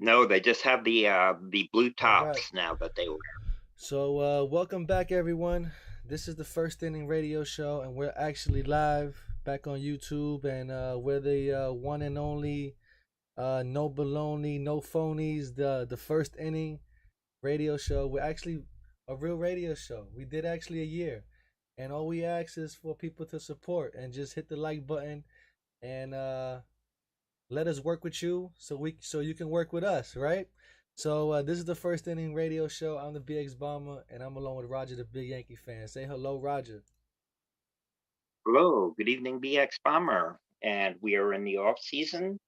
No, they just have the blue All right. tops now that they wear. So, welcome back, everyone. This is the First Inning Radio Show, and we're actually live back on YouTube, and we're the one and only, no baloney, no phonies, the First Inning Radio Show. We're actually a real radio show. We did actually a year, and all we ask is for people to support and just hit the like button and let us work with you so you can work with us, right? So this is the First Inning Radio Show. I'm the BX Bomber, and I'm along with Roger, the big Yankee fan. Say hello, Roger. Hello, good evening, BX Bomber. And we are in the off season,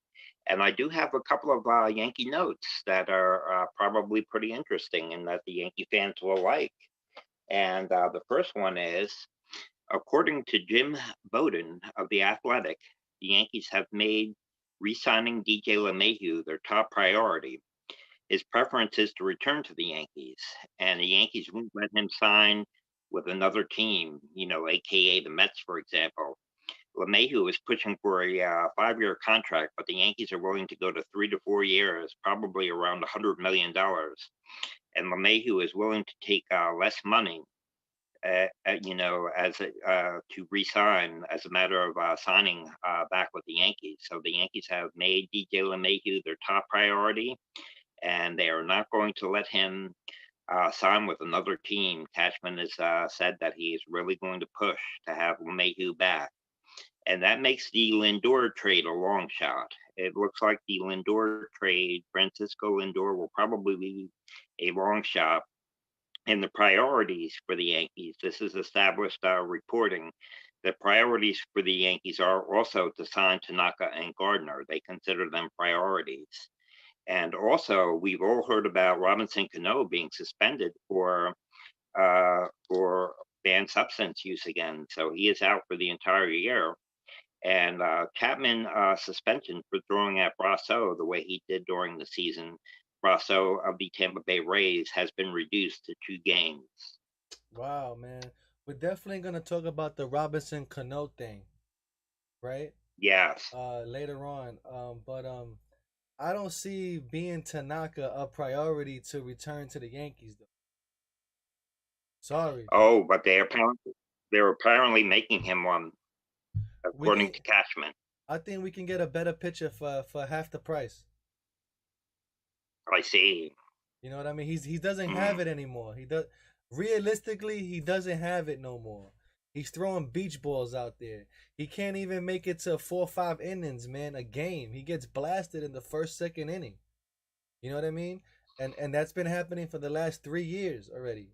and I do have a couple of Yankee notes that are probably pretty interesting and that the Yankee fans will like. And the first one is, according to Jim Bowden of The Athletic, the Yankees have made re-signing DJ LeMahieu their top priority. His preference is to return to the Yankees, and the Yankees won't let him sign with another team, aka the Mets, for example. LeMahieu is pushing for a 5-year contract, but the Yankees are willing to go to 3 to 4 years, probably around $100 million. And LeMahieu is willing to take less money, to re-sign as a matter of signing back with the Yankees. So the Yankees have made DJ LeMahieu their top priority, and they are not going to let him sign with another team. Cashman has said that he is really going to push to have LeMahieu back, and that makes the Lindor trade a long shot. It looks like the Lindor trade, Francisco Lindor, will probably be a long shot. And the priorities for the Yankees, this is established reporting. The priorities for the Yankees are also to sign Tanaka and Gardner. They consider them priorities. And also, we've all heard about Robinson Cano being suspended for banned substance use again. So he is out for the entire year. And Chapman suspension for throwing at Brasso the way he did during the season. Brasso of the Tampa Bay Rays has been reduced to 2 games. Wow, man. We're definitely gonna talk about the Robinson Cano thing, right? Yes. Later on. But I don't see being Tanaka a priority to return to the Yankees, though. Sorry. Oh, but they're apparently making him one, We according can. to Cashman. I think we can get a better pitcher for half the price. I see. You know what I mean? He doesn't Mm. have it anymore. He does realistically he doesn't have it no more. He's throwing beach balls out there. He can't even make it to 4 or 5 innings, man, a game. He gets blasted in the first, second inning. You know what I mean? And that's been happening for the last 3 years already.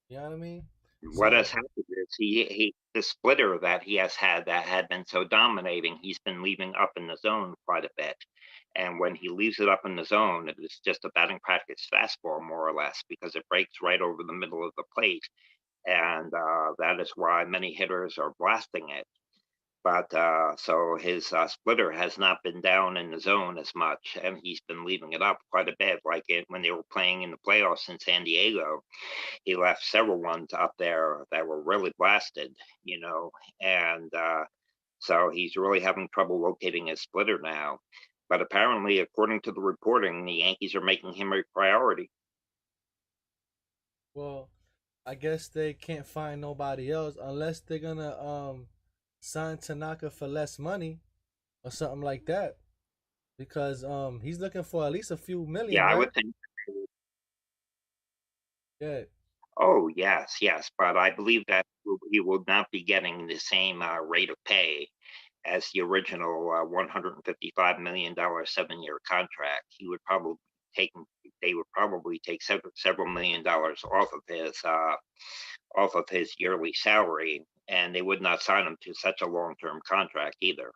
You know what I mean? What So has happened is he the splitter that he has had that had been so dominating, he's been leaving up in the zone quite a bit. And when he leaves it up in the zone, it is just a batting practice fastball, more or less, because it breaks right over the middle of the plate. And that is why many hitters are blasting it. But so his splitter has not been down in the zone as much, and he's been leaving it up quite a bit. Like when they were playing in the playoffs in San Diego, he left several ones up there that were really blasted, and so he's really having trouble locating his splitter now. But apparently, according to the reporting, the Yankees are making him a priority. well, I guess they can't find nobody else unless they're gonna sign Tanaka for less money or something like that. Because he's looking for at least a few Yeah, million, I right? would think. Yeah. Oh, yes, yes, but I believe that he will not be getting the same rate of pay as the original $155 million 7-year contract. He would probably take they would probably take several $1 million off of his yearly salary, and they would not sign him to such a long-term contract either.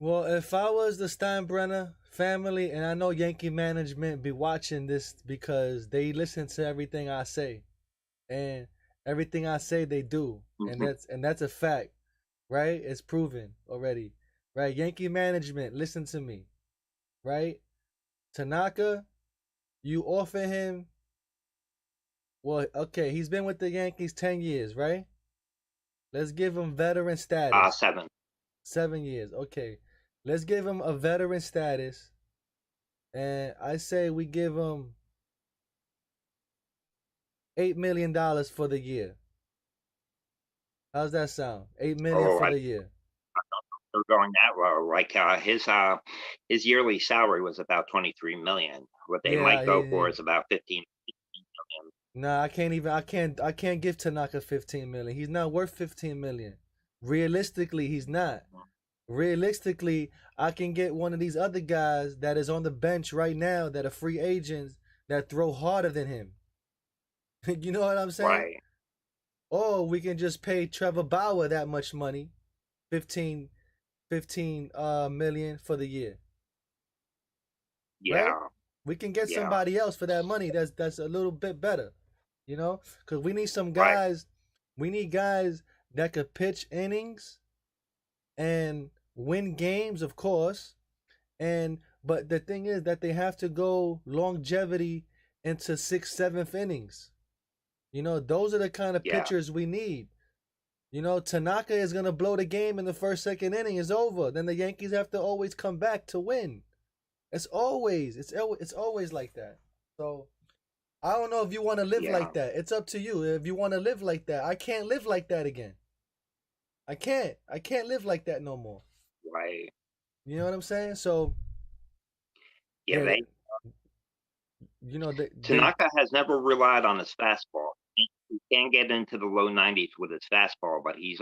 Well, if I was the Steinbrenner family, and I know Yankee management be watching this because they listen to everything I say, and everything I say they do, and Mhm. that's a fact, right? It's proven already, right? Yankee management, listen to me, right? Tanaka, you offer him. Well, okay, he's been with the Yankees 10 years, right? Let's give him veteran status. 7. 7 years, okay. Let's give him a veteran status and I say we give him $8 million for the year. How's that sound? 8 million Oh, for I the year. they're going that low. Like his yearly salary was about 23 million. What they Yeah, might go for is about 15 million. nah, I can't even. I can't give Tanaka 15 million. He's not worth 15 million. Realistically, he's not. Realistically, I can get one of these other guys that is on the bench right now that are free agents that throw harder than him. You know what I'm saying? Right. Or we can just pay Trevor Bauer that much money, 15 million for the year, right? Yeah. We can get Yeah. somebody else for that money. That's a little bit better, because we need some Right. guys. We need guys that could pitch innings and win games, of course. And but the thing is that they have to go longevity into sixth, seventh innings. Those are the kind of Yeah. pitchers we need. Tanaka is gonna blow the game in the first, second inning. It's over. Then the Yankees have to always come back to win. It's always like that. So I don't know if you want to live Yeah. like that. It's up to you. If you want to live like that, I can't live like that again. I can't. I can't live like that no more. Right. You know what I'm saying? So Yeah. yeah, They they Tanaka has never relied on his fastball. He can get into the low 90s with his fastball, but he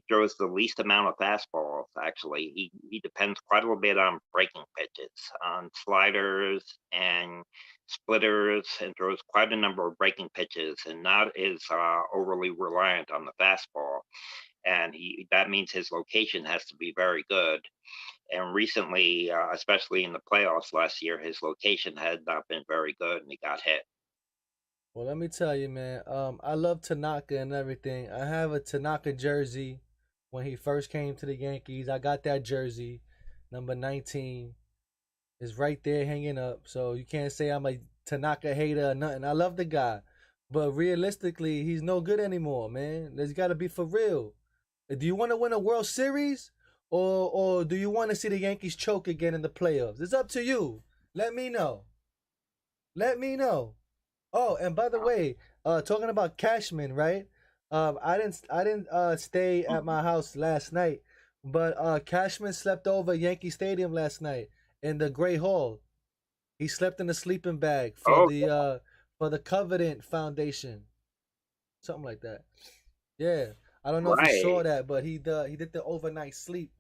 throws the least amount of fastballs. Actually, he depends quite a little bit on breaking pitches, on sliders and splitters, and throws quite a number of breaking pitches, and not is overly reliant on the fastball. And he that means his location has to be very good. And recently, especially in the playoffs last year, his location had not been very good, and he got hit. well, let me tell you, man. I love Tanaka and everything. I have a Tanaka jersey when he first came to the Yankees. I got that jersey, number 19. Is right there hanging up. So you can't say I'm a Tanaka hater or nothing. I love the guy. But realistically, he's no good anymore, man. There's got to be for real. Do you want to win a World Series or do you want to see the Yankees choke again in the playoffs? It's up to you. Let me know. Let me know. Oh, and by the way, talking about Cashman, right? I didn't stay at Mhm. my house last night, but Cashman slept over Yankee Stadium last night in the Great Hall. He slept in a sleeping bag Oh, for the Covenant Foundation, something like that. Yeah, I don't know if you saw right. that, but he did the overnight sleep.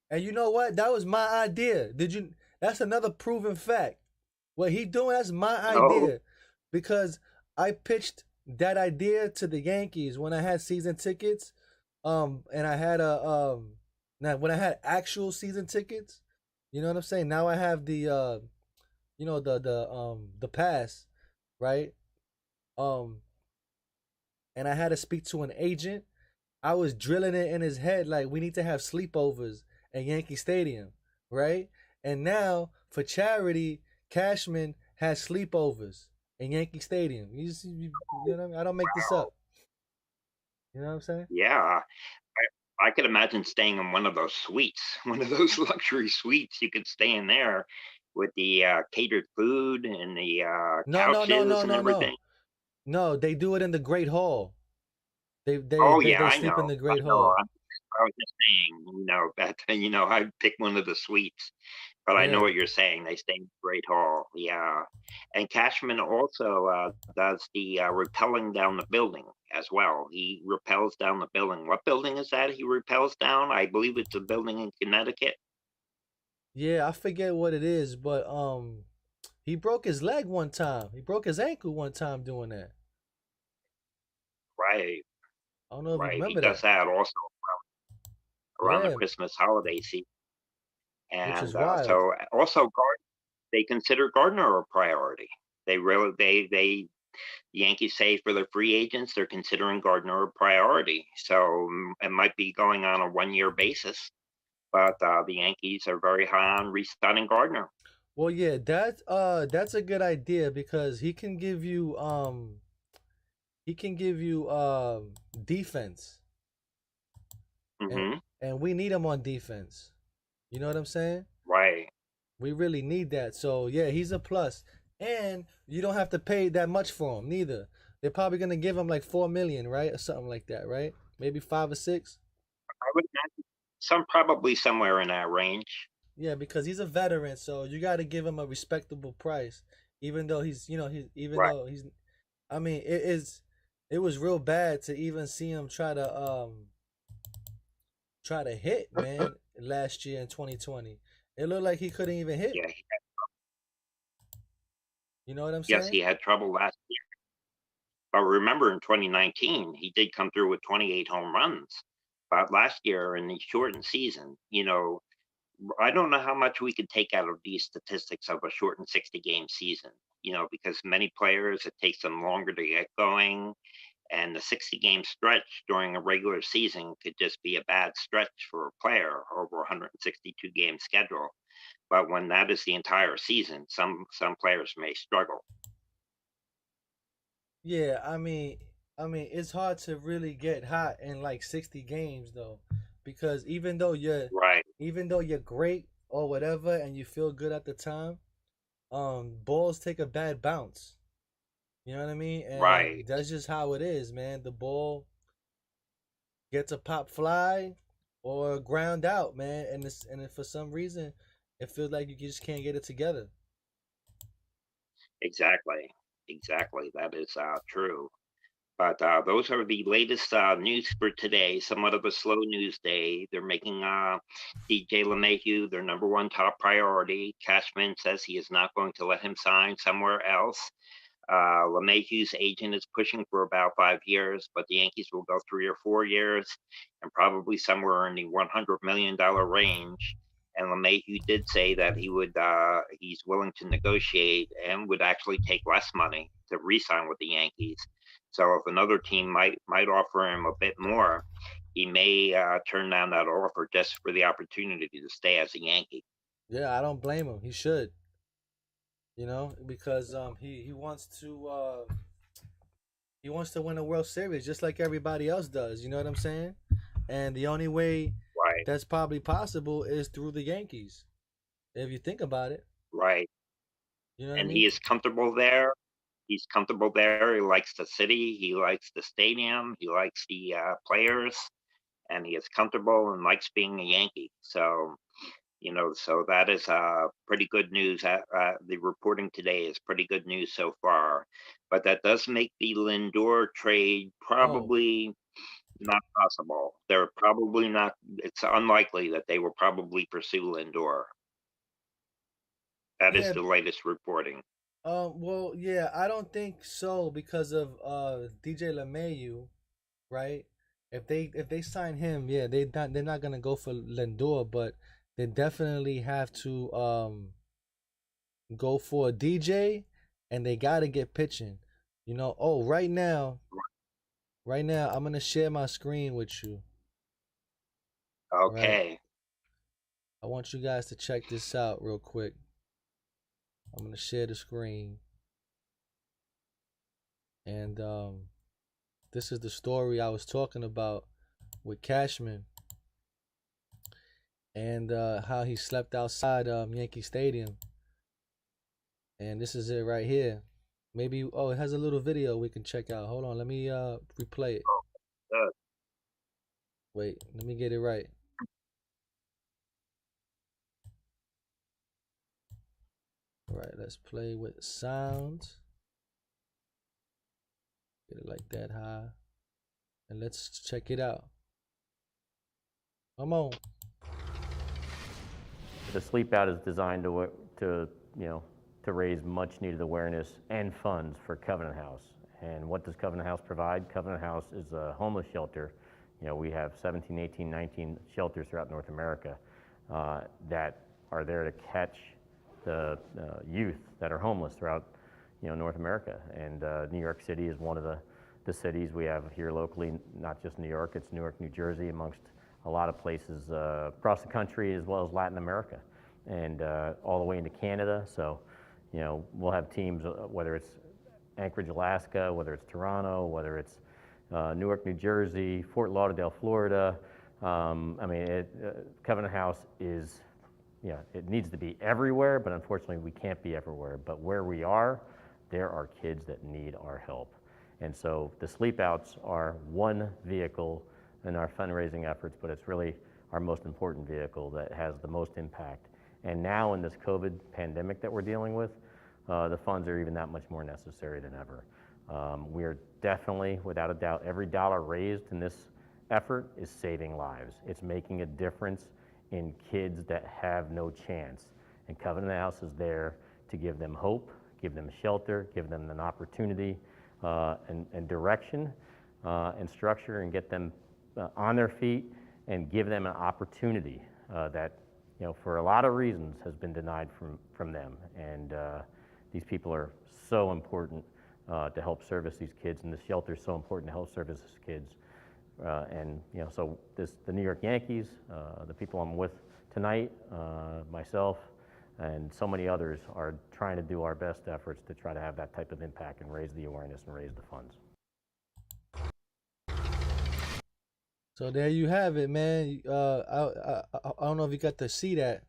And you know what? That was my idea. Did you? That's another proven fact. What he doing? That's my Oh, idea, because I pitched that idea to the Yankees when I had season tickets. And I had now when I had actual season tickets. You know what I'm saying? Now I have the pass, right? Um, and I had to speak to an agent. I was drilling it in his head like we need to have sleepovers at Yankee Stadium, right? And now for charity, Cashman has sleepovers in Yankee Stadium. You know what I mean? I don't make this wow. up. You know what I'm saying? Yeah. I could imagine staying in one of those suites, one of those luxury suites. You could stay in there with the catered food and the No, no, no, couches no, and no, everything. no. No, they do it in the Great Hall. They they Oh they, yeah, they I sleep in know. the I Great know. Hall. I was just saying, that I'd pick one of the suites, but I know Yeah. what you're saying. They stay in Great Hall, yeah. And Cashman also does the rappelling down the building as well. He repels down the building. What building is that? He repels down. I believe it's a building in Connecticut. Yeah, I forget what it is, but he broke his leg one time. He broke his ankle one time doing that. Right, I don't know if you right. He remember does that. that also around the Yeah, Christmas holiday season, which is and wild. so also they consider Gardner a priority. They really they the Yankees say for their free agents, they're considering Gardner a priority. So it might be going on a 1 year basis, but the Yankees are very high on re-signing Gardner. Well, yeah, that's a good idea because he can give you defense, and Hmm. and we need him on defense. You know what I'm saying? Right. We really need that. So yeah, he's a plus, and you don't have to pay that much for him neither. They're probably gonna give him like 4 million, right, or something like that, right? Maybe 5 or 6. I would imagine probably somewhere in that range. Yeah, because he's a veteran, so you got to give him a respectable price, even though even Right. though he's. I mean, it was real bad to even see him try to hit, man, last year in 2020. It looked like he couldn't even hit. Yeah. You know what I'm Yes, saying? he had trouble last year. But remember in 2019, he did come through with 28 home runs. But last year in the shortened season, I don't know how much we could take out of these statistics of a shortened 60 game season, because many players, it takes them longer to get going. And the 60 game stretch during a regular season could just be a bad stretch for a player over a 162 game schedule. But when that is the entire season, some players may struggle. Yeah, I mean, it's hard to really get hot in like 60 games though, because Right, even though you're great or whatever and you feel good at the time, balls take a bad bounce. You know what I mean? And right. that's just how it is, man. The ball gets a pop fly or ground out, man, and for some reason, it feels like you just can't get it together. Exactly. Exactly. That is true. But those are the latest news for today. Somewhat of a slow news day. They're making DJ LeMahieu their number one top priority. Cashman says he is not going to let him sign somewhere else. LeMahieu's agent is pushing for about 5 years, but the Yankees will go 3 or 4 years and probably somewhere in the $100 million range. And LeMahieu did say that he's willing to negotiate and would actually take less money to re-sign with the Yankees. So if another team might offer him a bit more, he may turn down that offer just for the opportunity to stay as a Yankee. Yeah, I don't blame him. He should, because he wants to win a World Series just like everybody else does. You know what I'm saying? And the only way Right, that's probably possible is through the Yankees. If you think about it, right. you know what I And mean? he is comfortable there. He's comfortable there. He likes the city. He likes the stadium. He likes the players, and he is comfortable and likes being a Yankee. So, so that is pretty good news. The reporting today is pretty good news so far. But that does make the Lindor trade Oh, probably not possible. They're probably not. It's unlikely that they will probably pursue Lindor. That is yeah. the latest reporting. Well, yeah. I don't think so because of DJ LeMayu, right? If they sign him, yeah, they're not gonna go for Lindor, but they definitely have to go for a DJ, and they gotta get pitching. Oh, right now, I'm gonna share my screen with you. Right, Okay. I want you guys to check this out real quick. I'm gonna share the screen, and this is the story I was talking about with Cashman and how he slept outside Yankee Stadium. And this is it right here. Maybe it has a little video we can check out. Hold on, let me replay it. Uh, Wait, let me get it right. All right, let's play with sound. Get it like that high. And let's check it out. Come on. The sleep out is designed to you know to raise much needed awareness and funds for Covenant House. And what does Covenant House provide? Covenant House is a homeless shelter. We have 17, 18, 19 shelters throughout North America that are there to catch the youth that are homeless throughout North America. And New York City is one of the cities we have here locally, not just New York, it's Newark, New Jersey, amongst a lot of places across the country as well as Latin America and all the way into Canada. So, we'll have teams, whether it's Anchorage, Alaska, whether it's Toronto, whether it's Newark, New Jersey, Fort Lauderdale, Florida. Covenant House is it needs to be everywhere, but unfortunately we can't be everywhere. But where we are, there are kids that need our help. And so the sleep outs are one vehicle in our fundraising efforts, but it's really our most important vehicle that has the most impact. And now in this COVID pandemic that we're dealing with, the funds are even that much more necessary than ever. We're definitely, without a doubt, every dollar raised in this effort is saving lives. It's making a difference in kids that have no chance. And Covenant House is there to give them hope, give them shelter, give them an opportunity and direction and structure, and get them on their feet and give them an opportunity that, for a lot of reasons has been denied from them. And these people are so important to help service these kids, and the shelter is so important to help service these kids. And so the New York Yankees, the people I'm with tonight, myself, and so many others are trying to do our best efforts to try to have that type of impact and raise the awareness and raise the funds. So there you have it, man. I don't know if you got to see that.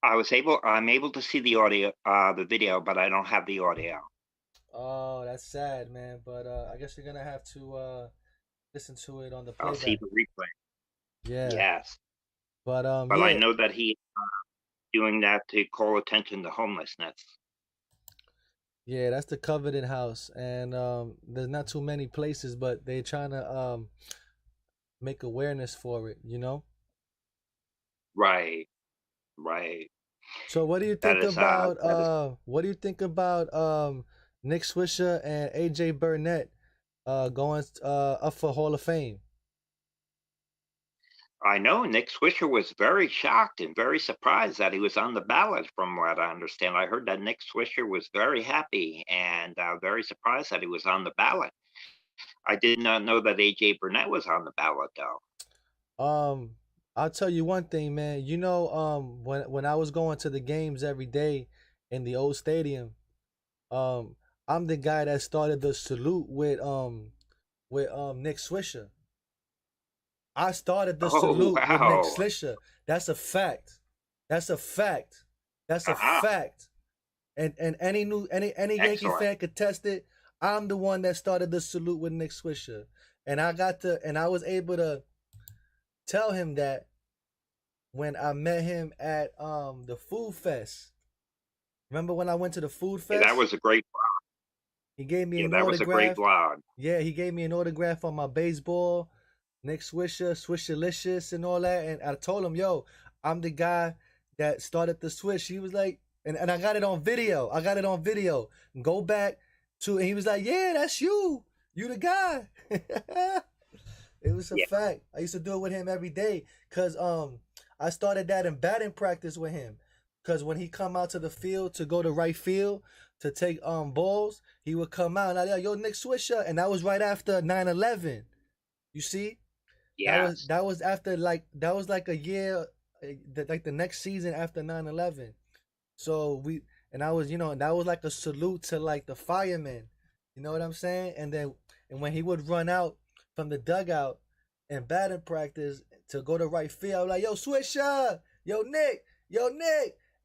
I'm able to see the audio, the video, but I don't have the audio. Oh, that's sad, man. But I guess you're gonna have to listen to it on the I'll playback. see the replay. Yeah. Yes. But But yeah. I know that he doing that to call attention to homelessness. Yeah, that's the Covenant House, and there's not too many places, but they're trying to make awareness for it. Right. Right. So what do you That think is about that is what do you think about Nick Swisher and AJ Burnett going up for Hall of Fame? I know Nick Swisher was very shocked and very surprised that he was on the ballot, from what I understand. I heard that Nick Swisher was very happy and very surprised that he was on the ballot. I did not know that AJ Burnett was on the ballot, though. I'll tell you one thing, man. When I was going to the games every day in the old stadium, I'm the guy that started the salute with Nick Swisher. I started the Oh, salute with Nick wow. Swisher. That's a fact. That's a fact. That's a Uh-huh. fact. And any Yankee Excellent. fan could test it. I'm the one that started the salute with Nick Swisher. And I was able to tell him that when I met him at the Food Fest. Remember when I went to the Food Yeah, Fest? that was a great He gave me Yeah, an that was a great autograph. vlog. Yeah, he gave me an autograph on my baseball, Nick Swisher, Swisherlicious, and all that. And I told him, yo, I'm the guy that started the Swish. He was like, and I got it on video. Go back to, and he was like, yeah, that's you. You the guy. It was a Yeah. fact. I used to do it with him every day because I started that in batting practice with him. Because when he come out to the field to go to right field to take balls, he would come out and I'd be like, yo, Nick Swisher. And that was right after 9/11. You see? Yes. That was after that was like a year, like the next season after 9/11. So that was like a salute to like the firemen. You know what I'm saying? And when he would run out from the dugout in batting practice to go to right field, I was like, yo, Swisher, yo, Nick.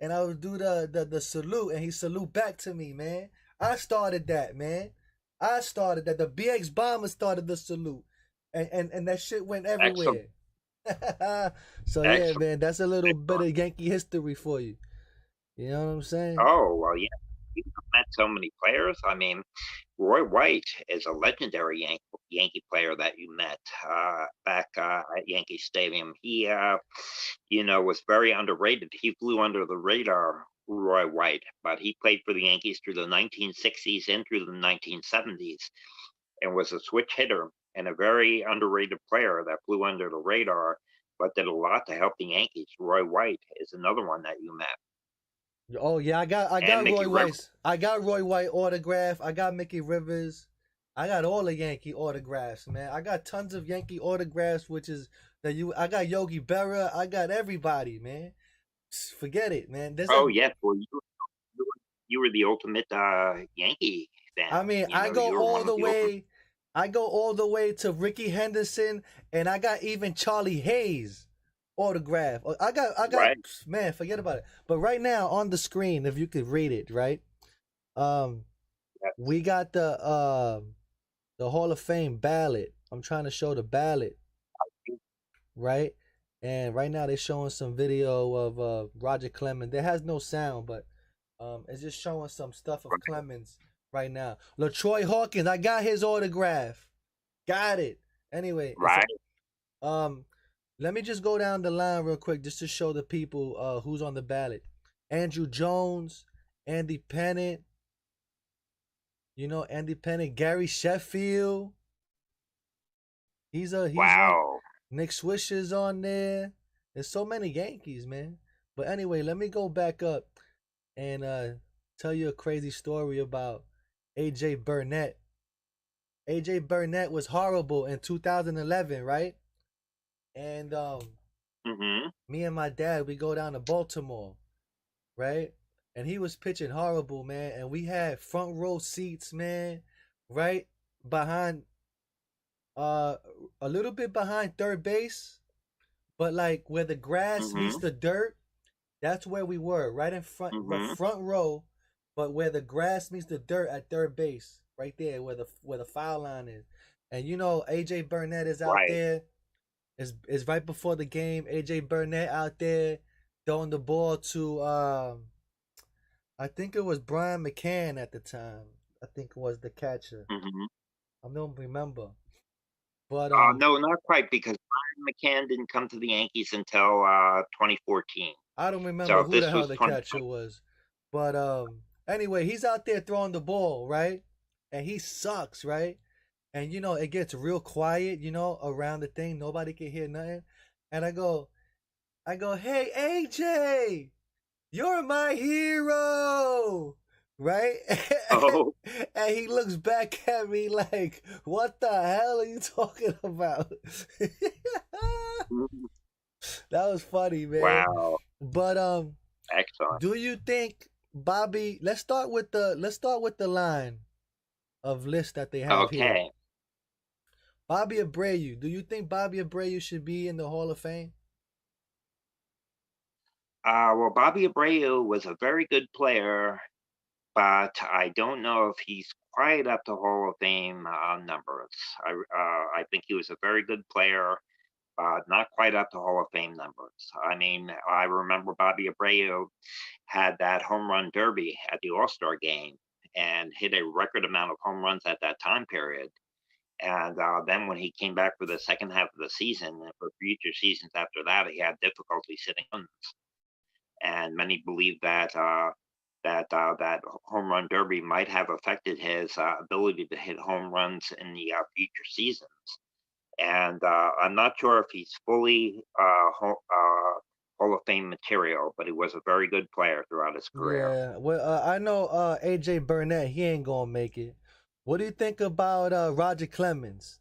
And I would do the salute, and he salute back to me, man. I started that, man. I started that. The BX Bomber started the salute. And that shit went everywhere. So yeah, Excellent. man, that's a little bit of Yankee history for you. You know what I'm saying? Oh, well, yeah. You've met so many players. I mean, Roy White is a legendary Yankee player that you met back at Yankee Stadium. He, was very underrated. He flew under the radar, Roy White, but he played for the Yankees through the 1960s and through the 1970s, and was a switch hitter and a very underrated player that flew under the radar, but did a lot to help the Yankees. Roy White is another one that you met. Oh yeah, I got And Mickey Roy Rivers. White's. I got Roy White autograph. I got Mickey Rivers. I got all the Yankee autographs, man. I got tons of Yankee autographs, which is I got Yogi Berra. I got everybody, man. Forget it, man. Oh, yes. Well, you were the ultimate Yankee fan. I mean, I go all the way. I go all the way to Ricky Henderson, and I got even Charlie Hayes. autograph. Right. Man, forget about it. But right now on the screen, if you could read it, right? Um, Yes. we got the Hall of Fame ballot. I'm trying to show the ballot, right? And right now they're showing some video of Roger Clemens. There has no sound, but it's just showing some stuff of Clemens right now. LaTroy Hawkins, I got his autograph. Got it. Anyway, it's Right. um let me just go down the line real quick just to show the people who's on the ballot. Andrew Jones, Andy Pennant, Andy Pennant, Gary Sheffield. He's one. Wow. Nick Swisher's on there. There's so many Yankees, man. But anyway, let me go back up and tell you a crazy story about AJ Burnett. AJ Burnett was horrible in 2011, right? And Mm-hmm. me and my dad, we go down to Baltimore, right? And he was pitching horrible, man. And we had front row seats, man, right behind, uh, a little bit behind third base, but like where the grass meets Mm-hmm. the dirt, that's where we were, right in front, Mm-hmm. front row, but where the grass meets the dirt at third base, right there where the foul line is. And AJ Burnett is out Right. there. Is right before the game. AJ Burnett out there throwing the ball to I think it was Brian McCann at the time. I think it was the catcher. Mm-hmm. I don't remember. But No, not quite, because Brian McCann didn't come to the Yankees until 2014. I don't So remember if who the this hell was the 2020, catcher was. But anyway, he's out there throwing the ball, right? And he sucks, right? And it gets real quiet, around the thing. Nobody can hear nothing. And I go, "Hey, AJ, you're my hero." Right? oh, And he looks back at me like, "What the hell are you talking about?" That was funny, man. wow, But excellent. do you think Bobby? Let's start with the line of list that they have here. Okay. Bobby Abreu. Do you think Bobby Abreu should be in the Hall of Fame? Well, Bobby Abreu was a very good player, but I don't know if he's quite up to Hall of Fame numbers. I think he was a very good player, not quite up to Hall of Fame numbers. I mean, I remember Bobby Abreu had that home run derby at the All Star game and hit a record amount of home runs at that time period. And then when he came back for the second half of the season and for future seasons after that, he had difficulty sitting runs. And many believe that that home run derby might have affected his ability to hit home runs in the future seasons. And I'm not sure if he's fully Hall of Fame material, but he was a very good player throughout his career. Yeah. Well, I know AJ Burnett. He ain't gonna make it. What do you think about Roger Clemens?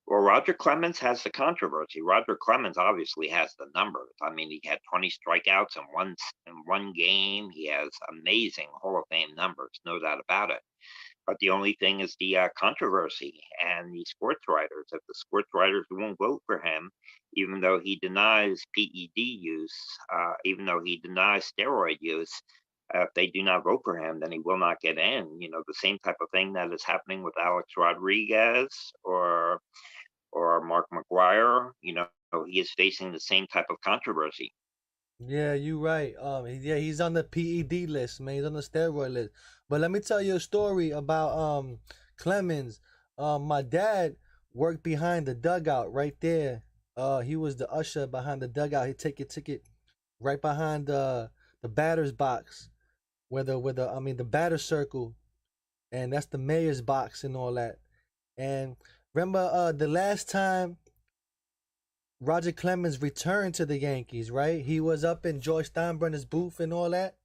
Well, Roger Clemens has the controversy. Roger Clemens obviously has the numbers. I mean, he had 20 strikeouts in one game. He has amazing Hall of Fame numbers, no doubt about it. But the only thing is the controversy and the sports writers. If the sports writers won't vote for him, even though he denies PED use, even though he denies steroid use, if they do not vote for him, then he will not get in. The same type of thing that is happening with Alex Rodriguez or Mark McGuire. He is facing the same type of controversy. Yeah, you right. Yeah, he's on the PED list, man. He's on the steroid list. But let me tell you a story about Clemens. My dad worked behind the dugout right there. He was the usher behind the dugout. He take your ticket right behind the batter's box, the batter circle, and that's the mayor's box and all that. And remember the last time Roger Clemens returned to the Yankees, right? He was up in George Steinbrenner's booth and all that,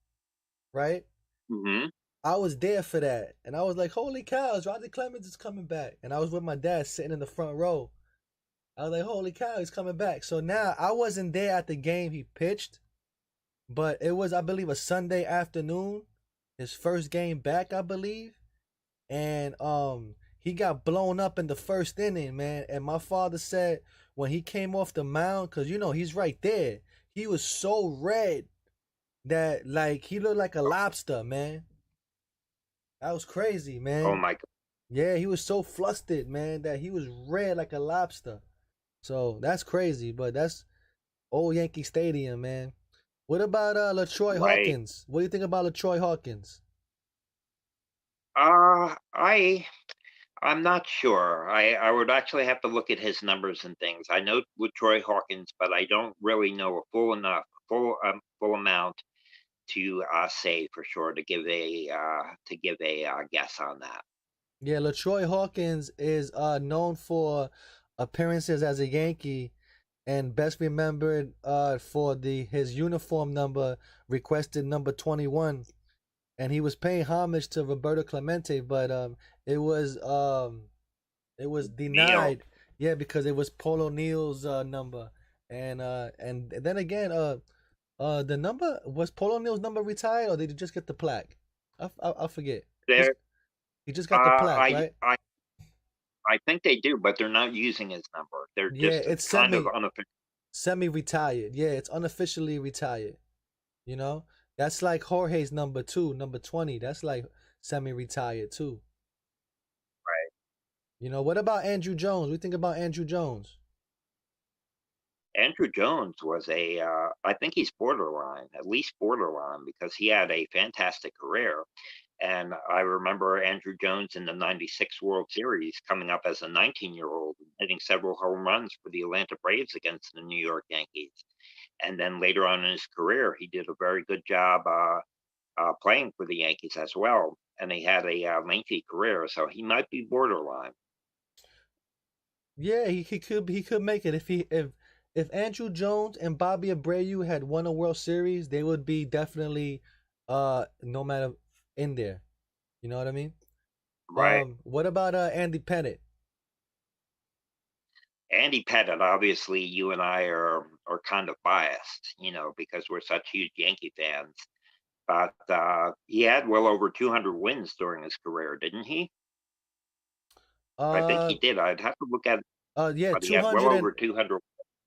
right? Hmm. I was there for that. And I was like, holy cows, Roger Clemens is coming back. And I was with my dad sitting in the front row. I was like, holy cow, he's coming back. So now I wasn't there at the game he pitched, but it was, I believe, a Sunday afternoon, his first game back, I believe. And he got blown up in the first inning, man. And my father said when he came off the mound, because you know he's right there. He was so red that like he looked like a lobster, man. That was crazy, Oh man. my Yeah, he was so flustered, man, that he was red like a lobster. So that's crazy, but that's old Yankee Stadium, man. What about LaTroy right. Hawkins? What do you think about LaTroy Hawkins? Uh, I I'm not sure. I would actually have to look at his numbers and things. I know with Troy Hawkins, but I don't really know a full amount to say for sure to give a guess on that. Yeah, LaTroy Hawkins is known for appearances as a Yankee and best remembered for the his uniform number requested number 21, and he was paying homage to Roberto Clemente, but it was um it was Neil, denied. Yeah, because it was Paul O'Neill's number, and then again the number was Paul O'Neill's number retired, or did he just get the plaque? I forget. He's there. he just got the plaque, I right? I I think they do, but they're not using his number. They're Yeah, just it's kind of unofficial. semi retired. Yeah, it's unofficially retired. You know, that's like Jorge's number two, number 20. That's like semi retired too. You know, what about Andrew Jones? We think about Andrew Jones. Andrew Jones was I think he's borderline, at least borderline, because he had a fantastic career. And I remember Andrew Jones in the '96 World Series coming up as a 19-year-old, hitting several home runs for the Atlanta Braves against the New York Yankees. And then later on in his career, he did a very good job playing for the Yankees as well. And he had a lengthy career, so he might be borderline. Yeah, he could make it if Andrew Jones and Bobby Abreu had won a World Series, they would be definitely no matter in there. You know what I mean? Right. What about Andy Pettit? Andy Pettit, obviously, you and I are kind of biased, because we're such huge Yankee fans. But he had well over 200 wins during his career, didn't he? I think Uh he did. I'd have to look at it, yeah, but he had well over 200.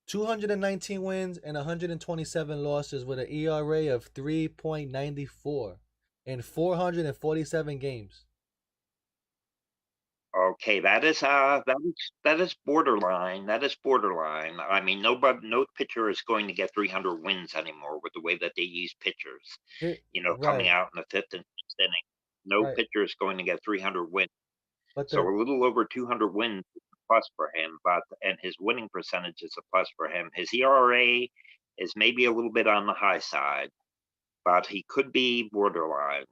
219 wins and 127 losses with an ERA of 3.94 in 447 games. Okay, that is borderline. That is borderline. I mean, no pitcher is going to get 300 wins anymore with the way that they use pitchers. Coming Right, out in the fifth and sixth inning, no right. pitcher is going to get 300 wins. But So the a little over 200 wins is a plus for him, and his winning percentage is a plus for him. His ERA is maybe a little bit on the high side, but he could be borderline.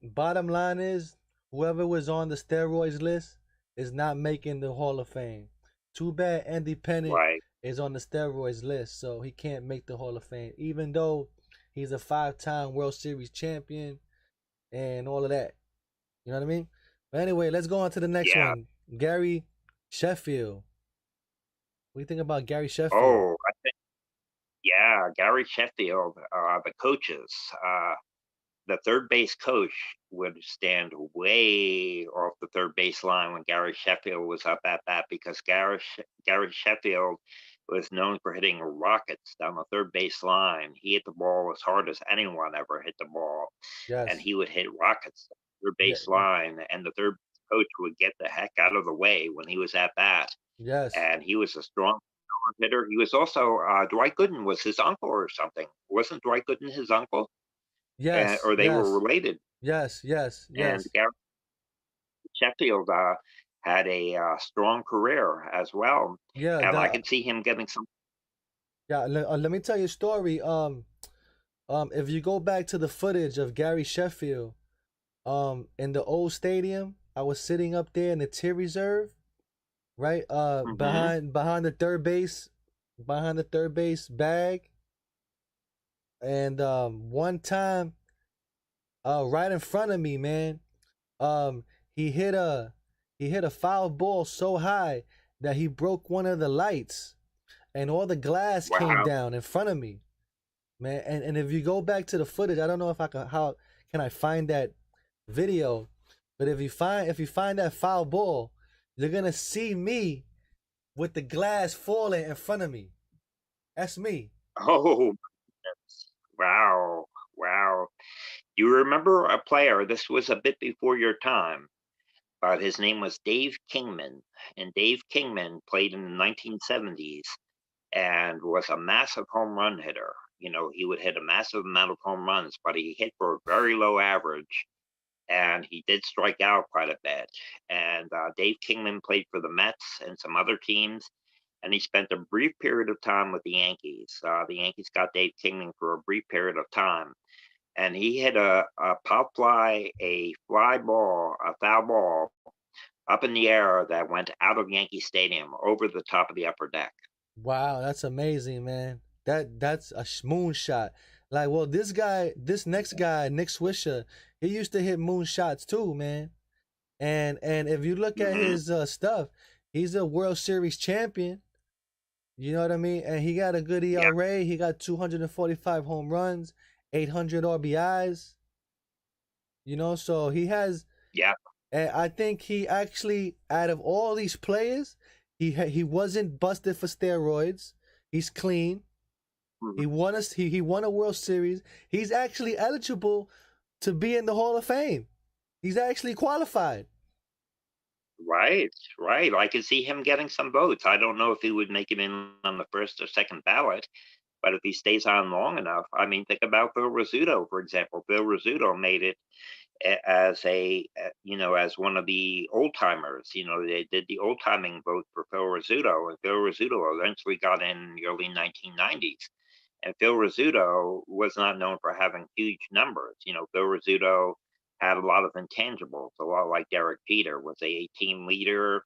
bottom line is whoever was on the steroids list is not making the Hall of Fame. Too bad Andy Pettit Right. is on the steroids list, so he can't make the Hall of Fame, even though he's a five-time World Series champion and all of that. You know what I mean? But anyway, let's go on to the next Yeah. one. Gary Sheffield. What do you think about Gary Sheffield? Oh, yeah. Gary Sheffield, the coaches, the third base coach would stand way off the third base line when Gary Sheffield was up at bat because Gary Sheffield was known for hitting rockets down the third base line. He hit the ball as hard as anyone ever hit the ball, and Yes. he would hit rockets down the third Yeah. base line, and the third coach would get the heck out of the way when he was at bat. Yes. And he was a strong hitter. He was also Dwight Gooden was his uncle or something. Wasn't Dwight Gooden his uncle? Yes. Or they were Yes. related. Yes. Yes. And Yes. Gary Sheffield had a strong career as well, Yeah. and I The could see him getting some. yeah. Let me tell you a story. If you go back to the footage of Gary Sheffield, in the old stadium, I was sitting up there in the tier reserve, right? Hmm. Behind the third base bag, and one time, right in front of me, man, um, he hit a he hit a foul ball so high that he broke one of the lights, and all the glass came Wow. down in front of me, man. And if you go back to the footage, I don't know if I can how can I find that video, but if you find that foul ball, you're gonna see me with the glass falling in front of me. That's me. Oh, wow, wow. You remember a player, this was a bit before your time, but his name was Dave Kingman, and Dave Kingman played in the 1970s and was a massive home run hitter. You know, he would hit a massive amount of home runs, but he hit for a very low average, and he did strike out quite a bit. And Dave Kingman played for the Mets and some other teams, and he spent a brief period of time with the Yankees. The Yankees got Dave Kingman for a brief period of time, and he hit a pop fly, a fly ball, a foul ball up in the air that went out of Yankee Stadium over the top of the upper deck. Wow, that's amazing, man. That's a moonshot. Like, well, this next guy, Nick Swisher, he used to hit moonshots too, man. And if you look at Hmm. his stuff, he's a World Series champion. You know what I mean? And he got a good Yeah, ERA. He got 245 home runs, 800 RBIs. You know, so he has. yeah. And I think he actually, out of all these players, he wasn't busted for steroids. He's clean. Mhm. He won a World Series. He's actually eligible to be in the Hall of Fame. He's actually qualified. Right, right. I could see him getting some votes. I don't know if he would make it in on the first or second ballot, but if he stays on long enough, I mean, think about Bill Rizzuto, for example. Bill Rizzuto made it as as one of the old timers. You know, they did the old timing vote for Phil Rizzuto, and Phil Rizzuto eventually got in the early 1990s. And Phil Rizzuto was not known for having huge numbers. You know, Phil Rizzuto had a lot of intangibles, a lot like Derek Jeter, was a team leader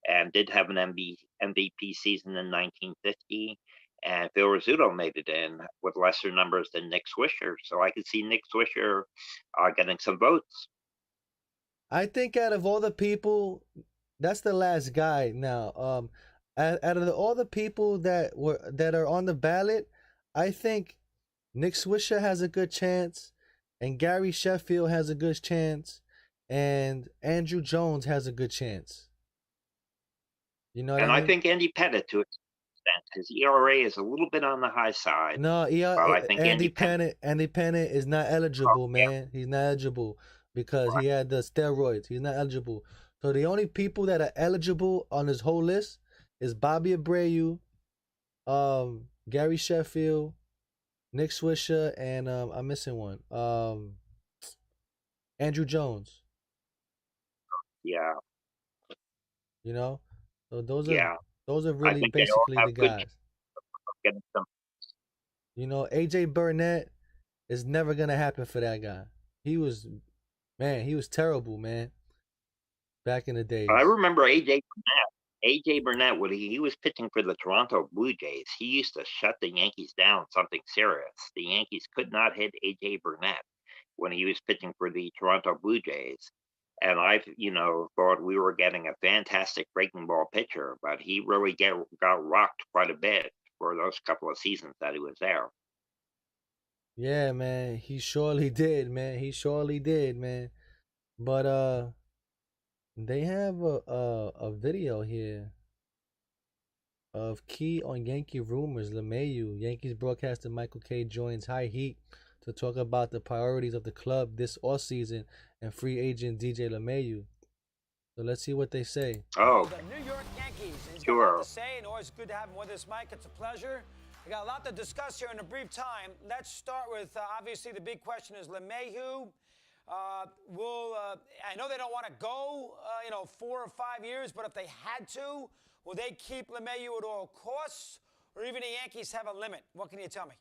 and did have an MVP season in 1950. And Phil Rizzuto made it in with lesser numbers than Nick Swisher. So I could see Nick Swisher getting some votes. I think out of all the people, that's the last guy now. Out of all the people that are on the ballot, I think Nick Swisher has a good chance, and Gary Sheffield has a good chance, and Andrew Jones has a good chance. You know what I And I mean? think Andy Pettit, to an extent, his ERA is a little bit on the high side, No, but I think Andy Pettit. Andy Pennant is not Oh, eligible, yeah, man. He's not eligible because he right. had the steroids. He's not eligible. So the only people that are eligible on this whole list is Bobby Abreu, Gary Sheffield, Nick Swisher, and I'm missing one. Andrew Jones. Yeah, You know, so yeah. those are I really think they all basically have the good guys. chances of getting some. You know, AJ Burnett is never gonna happen for that guy. He was Man, he was terrible, man, back in the But I days. remember AJ Burnett. AJ Burnett, when he was pitching for the Toronto Blue Jays, he used to shut the Yankees down something serious. The Yankees could not hit AJ Burnett when he was pitching for the Toronto Blue Jays. And thought we were getting a fantastic breaking ball pitcher, but he really got rocked quite a bit for those couple of seasons that he was there. Yeah, man, he surely did, man. He surely did, man. But they have a video here of key on Yankee rumors. LeMayu, Yankees broadcaster Michael Kay joins High Heat to talk about the priorities of the club this offseason and free agent DJ LeMayu. So let's see what they say. Oh, The New York Yankees. He's got a lot to sure. say, and always good to have him with us, Mike. It's a pleasure. We got a lot to discuss here in a brief time. Let's start with obviously the big question is LeMahieu. I know they don't want to go, 4 or 5 years, but if they had to, will they keep LeMahieu at all costs, or even the Yankees have a limit? What can you tell me?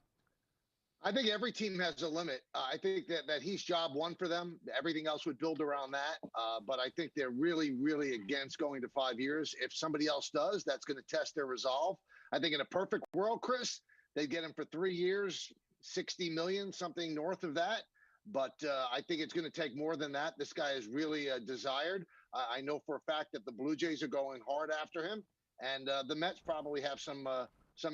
I think every team has a limit. I think that he's job one for them. Everything else would build around that. But I think they're really, really against going to 5 years. If somebody else does, that's going to test their resolve. I think in a perfect world, Chris, they'd get him for 3 years, 60 million, something north of that. But I think it's going to take more than that. This guy is really desired. I know for a fact that the Blue Jays are going hard after him, and the Mets probably have some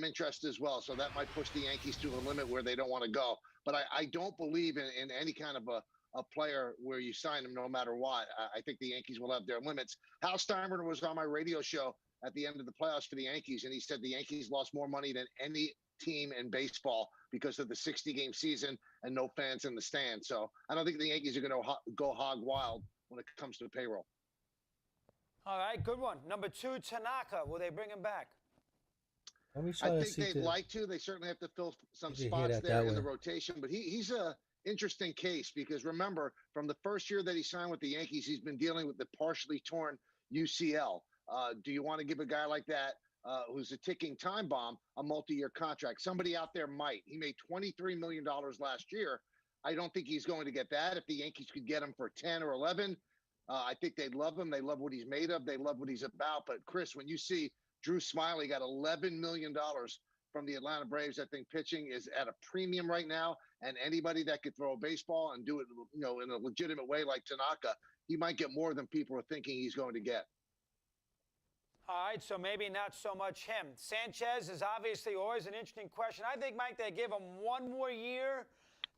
interest as well. So that might push the Yankees to a limit where they don't want to go. But I don't believe in any kind of a player where you sign him no matter what. I think the Yankees will have their limits. Hal Steinbrenner was on my radio show at the end of the playoffs for the Yankees, and he said the Yankees lost more money than any team in baseball because of the 60-game season and no fans in the stands. So I don't think the Yankees are going to go hog wild when it comes to payroll. All right, good one. Number 2, Tanaka. Will they bring him back? Let me try I to think see they'd like to. They certainly have to fill some You can hear spots that there that in the way. rotation. But he's a interesting case because remember, from the first year that he signed with the Yankees, he's been dealing with the partially torn UCL. Do you want to give a guy like that, who's a ticking time bomb, a multi-year contract? Somebody out there might. He made $23 million last year. I don't think he's going to get that. If the Yankees could get him for 10 or 11, I think they'd love him. They love what he's made of. They love what he's about. But Chris, when you see Drew Smiley got $11 million from the Atlanta Braves, I think pitching is at a premium right now. And anybody that could throw a baseball and do it, in a legitimate way like Tanaka, he might get more than people are thinking he's going to get. All right, so maybe not so much him. Sanchez is obviously always an interesting question. I think, Mike, they give him one more year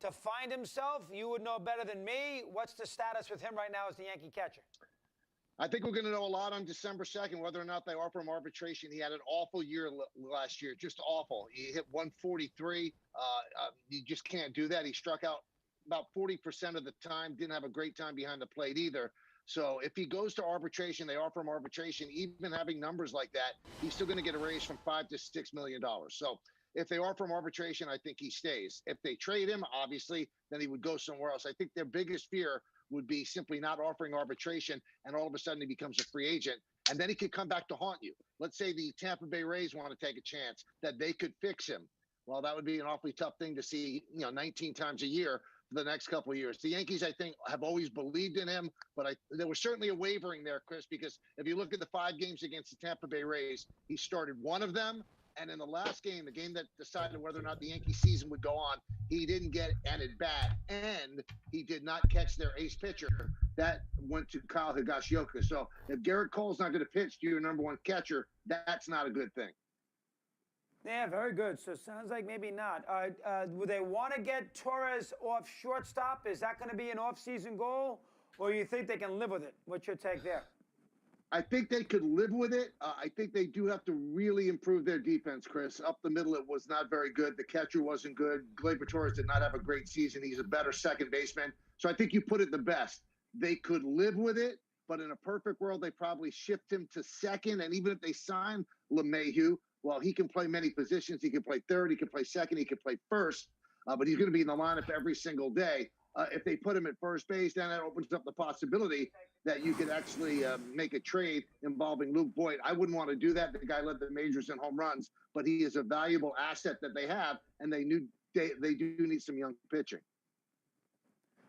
to find himself. You would know better than me. What's the status with him right now as the Yankee catcher? I think we're going to know a lot on December 2nd, whether or not they offer him arbitration. He had an awful year last year, just awful. He hit 143. You just can't do that. He struck out about 40% of the time, didn't have a great time behind the plate either. So if he goes to arbitration, they offer him arbitration, even having numbers like that, he's still going to get a raise from $5 to $6 million. So if they offer him arbitration, I think he stays. If they trade him, obviously, then he would go somewhere else. I think their biggest fear would be simply not offering arbitration, and all of a sudden he becomes a free agent, and then he could come back to haunt you. Let's say the Tampa Bay Rays want to take a chance that they could fix him. Well, that would be an awfully tough thing to see, 19 times a year for the next couple of years. The Yankees, I think, have always believed in him, but there was certainly a wavering there, Chris, because if you look at the 5 games against the Tampa Bay Rays, he started one of them. And in the last game, the game that decided whether or not the Yankee season would go on, he didn't get an at-bat, and he did not catch their ace pitcher. That went to Kyle Higashioka. So if Garrett Cole's not going to pitch to your number one catcher, that's not a good thing. Yeah, very good. So it sounds like maybe not. Would they want to get Torres off shortstop? Is that going to be an off-season goal, or you think they can live with it? What's your take there? I think they could live with it. I think they do have to really improve their defense, Chris. Up the middle, it was not very good. The catcher wasn't good. Gleyber Torres did not have a great season. He's a better second baseman. So I think you put it the best. They could live with it, but in a perfect world, they probably shift him to second. And even if they sign LeMahieu, well, he can play many positions. He can play third. He can play second. He can play first. But he's going to be in the lineup every single day. If they put him at first base, then that opens up the possibility that you could actually make a trade involving Luke Voigt. I wouldn't want to do that. The guy led the majors in home runs, but he is a valuable asset that they have, and they do need some young pitching.